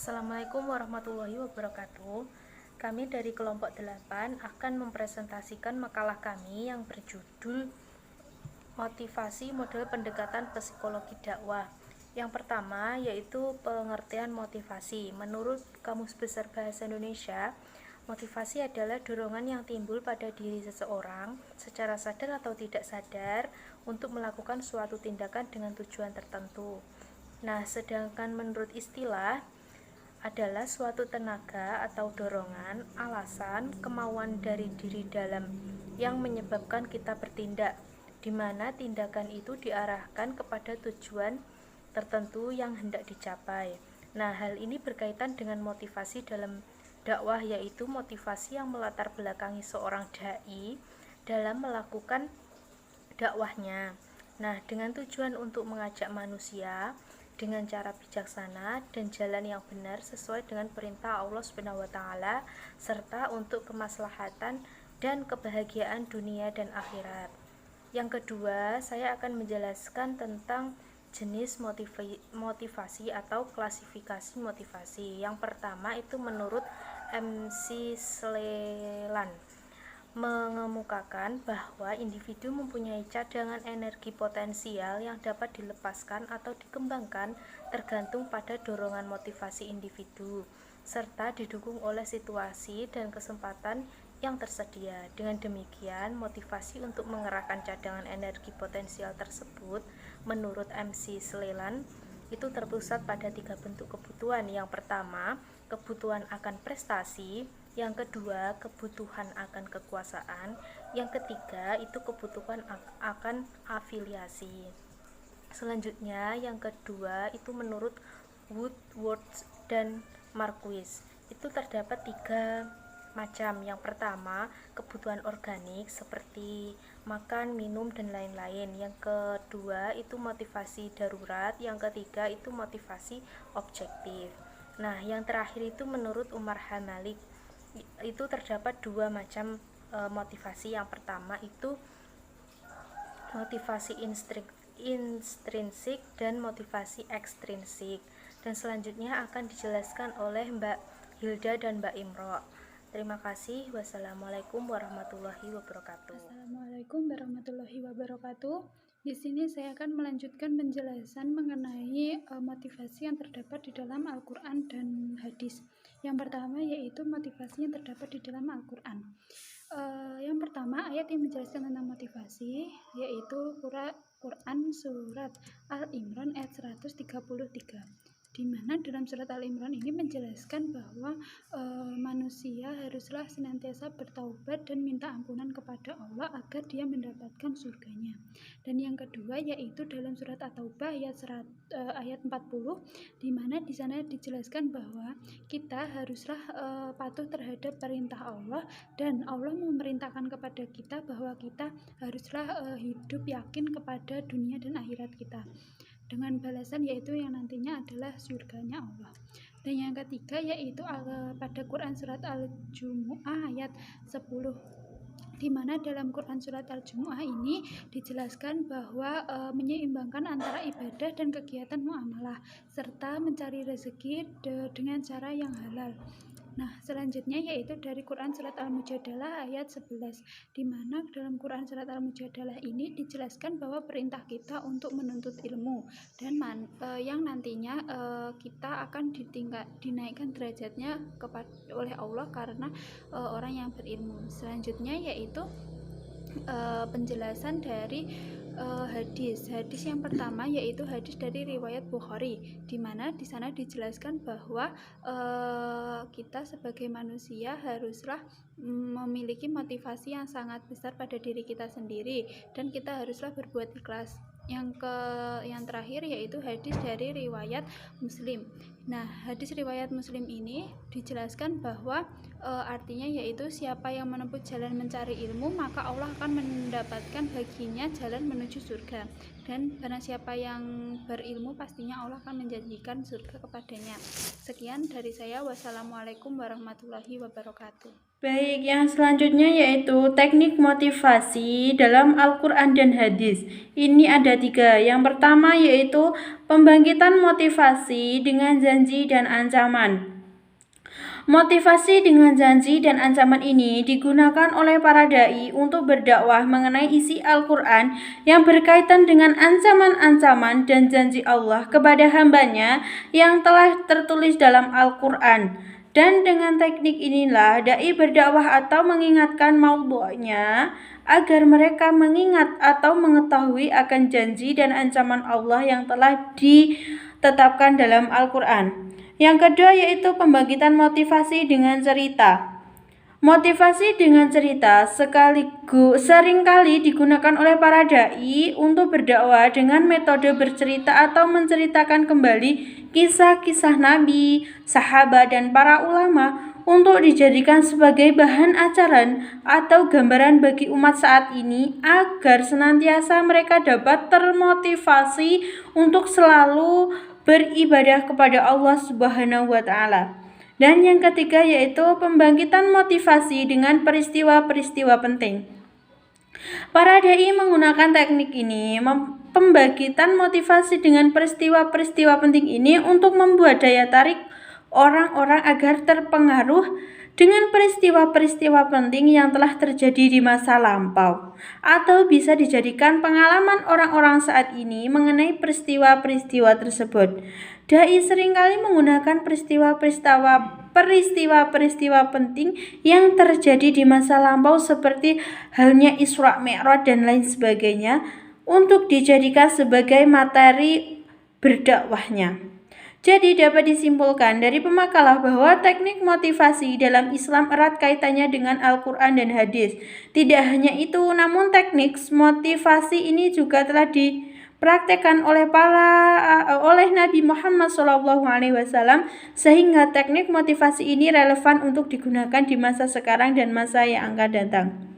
Assalamualaikum warahmatullahi wabarakatuh. Kami dari kelompok 8 akan mempresentasikan makalah kami yang berjudul Motivasi Model Pendekatan Psikologi Dakwah. Yang pertama yaitu pengertian motivasi. Menurut Kamus Besar Bahasa Indonesia, motivasi adalah dorongan yang timbul pada diri seseorang secara sadar atau tidak sadar untuk melakukan suatu tindakan dengan tujuan tertentu. Nah, sedangkan menurut istilah adalah suatu tenaga atau dorongan, alasan, kemauan dari diri dalam yang menyebabkan kita bertindak, di mana tindakan itu diarahkan kepada tujuan tertentu yang hendak dicapai. Nah, hal ini berkaitan dengan motivasi dalam dakwah, yaitu motivasi yang melatar belakangi seorang dai dalam melakukan dakwahnya. Nah, dengan tujuan untuk mengajak manusia dengan cara bijaksana dan jalan yang benar sesuai dengan perintah Allah Subhanahu wa taala serta untuk kemaslahatan dan kebahagiaan dunia dan akhirat. Yang kedua, saya akan menjelaskan tentang jenis motivasi atau klasifikasi motivasi. Yang pertama itu menurut MC Slelan mengemukakan bahwa individu mempunyai cadangan energi potensial yang dapat dilepaskan atau dikembangkan tergantung pada dorongan motivasi individu serta didukung oleh situasi dan kesempatan yang tersedia. Dengan demikian, motivasi untuk mengerahkan cadangan energi potensial tersebut menurut MC Slelan itu terpusat pada 3 bentuk kebutuhan. Yang pertama, kebutuhan akan prestasi, yang kedua, kebutuhan akan kekuasaan, yang ketiga, itu kebutuhan akan afiliasi. Selanjutnya, yang kedua, itu menurut Woodward dan Marquis, itu terdapat 3 macam. Yang pertama, kebutuhan organik seperti makan, minum, dan lain-lain. Yang kedua, itu motivasi darurat. Yang ketiga, itu motivasi objektif. Nah, yang terakhir itu menurut Umar Hamalik, itu terdapat 2 macam motivasi. Yang pertama itu motivasi intrinsik dan motivasi ekstrinsik, dan selanjutnya akan dijelaskan oleh Mbak Hilda dan Mbak Imro. Terima kasih. Wassalamualaikum warahmatullahi wabarakatuh. Assalamualaikum warahmatullahi wabarakatuh. Di sini saya akan melanjutkan penjelasan mengenai motivasi yang terdapat di dalam Al-Quran dan hadis. Yang pertama yaitu motivasi yang terdapat di dalam Al-Quran. Yang pertama, ayat yang menjelaskan tentang motivasi yaitu Quran Surat Al-Imran ayat 133, di mana dalam surat Al-Imran ini menjelaskan bahwa manusia haruslah senantiasa bertaubat dan minta ampunan kepada Allah agar dia mendapatkan surganya. Dan yang kedua yaitu dalam surat At-Taubah ayat 40, di mana di sana dijelaskan bahwa kita haruslah patuh terhadap perintah Allah, dan Allah memerintahkan kepada kita bahwa kita haruslah hidup yakin kepada dunia dan akhirat kita dengan balasan yaitu yang nantinya adalah surganya Allah. Dan yang ketiga yaitu pada Quran Surat Al-Jumu'ah ayat 10, di mana dalam Quran Surat Al-Jumu'ah ini dijelaskan bahwa menyeimbangkan antara ibadah dan kegiatan muamalah serta mencari rezeki dengan cara yang halal. Nah, selanjutnya yaitu dari Quran Surat Al-Mujadalah ayat 11, di mana dalam Quran Surat Al-Mujadalah ini dijelaskan bahwa perintah kita untuk menuntut ilmu dan yang nantinya kita akan dinaikkan derajatnya oleh Allah karena orang yang berilmu. Selanjutnya yaitu penjelasan dari hadis yang pertama yaitu hadis dari riwayat Bukhari, di mana di sana dijelaskan bahwa kita sebagai manusia haruslah memiliki motivasi yang sangat besar pada diri kita sendiri dan kita haruslah berbuat ikhlas. Yang terakhir yaitu hadis dari riwayat Muslim. Nah, hadis riwayat Muslim ini dijelaskan bahwa Artinya yaitu siapa yang menempuh jalan mencari ilmu, maka Allah akan mendapatkan baginya jalan menuju surga. Dan barang siapa yang berilmu, pastinya Allah akan menjanjikan surga kepadanya. Sekian dari saya. Wassalamualaikum warahmatullahi wabarakatuh. Baik, yang selanjutnya yaitu teknik motivasi dalam Al-Quran dan hadis. Ini ada 3. Yang pertama yaitu pembangkitan motivasi dengan janji dan ancaman. Motivasi dengan janji dan ancaman ini digunakan oleh para dai untuk berdakwah mengenai isi Al-Quran yang berkaitan dengan ancaman-ancaman dan janji Allah kepada hambanya yang telah tertulis dalam Al-Quran. Dan dengan teknik inilah dai berdakwah atau mengingatkan maudhu'nya agar mereka mengingat atau mengetahui akan janji dan ancaman Allah yang telah ditetapkan dalam Al-Quran. Yang kedua yaitu pembangkitan motivasi dengan cerita. Motivasi dengan cerita seringkali digunakan oleh para dai untuk berdakwah dengan metode bercerita atau menceritakan kembali kisah-kisah nabi, sahabat, dan para ulama untuk dijadikan sebagai bahan ajaran atau gambaran bagi umat saat ini agar senantiasa mereka dapat termotivasi untuk selalu beribadah kepada Allah Subhanahu wa Ta'ala. Dan yang ketiga yaitu pembangkitan motivasi dengan peristiwa-peristiwa penting. Para dai menggunakan teknik ini, pembangkitan motivasi dengan peristiwa-peristiwa penting ini untuk membuat daya tarik orang-orang agar terpengaruh dengan peristiwa-peristiwa penting yang telah terjadi di masa lampau, atau bisa dijadikan pengalaman orang-orang saat ini mengenai peristiwa-peristiwa tersebut. Dai seringkali menggunakan peristiwa-peristiwa penting yang terjadi di masa lampau seperti halnya Isra Mi'raj dan lain sebagainya untuk dijadikan sebagai materi berdakwahnya. Jadi dapat disimpulkan dari pemakalah bahwa teknik motivasi dalam Islam erat kaitannya dengan Al-Quran dan hadis. Tidak hanya itu, namun teknik motivasi ini juga telah dipraktekkan oleh Nabi Muhammad SAW, sehingga teknik motivasi ini relevan untuk digunakan di masa sekarang dan masa yang akan datang.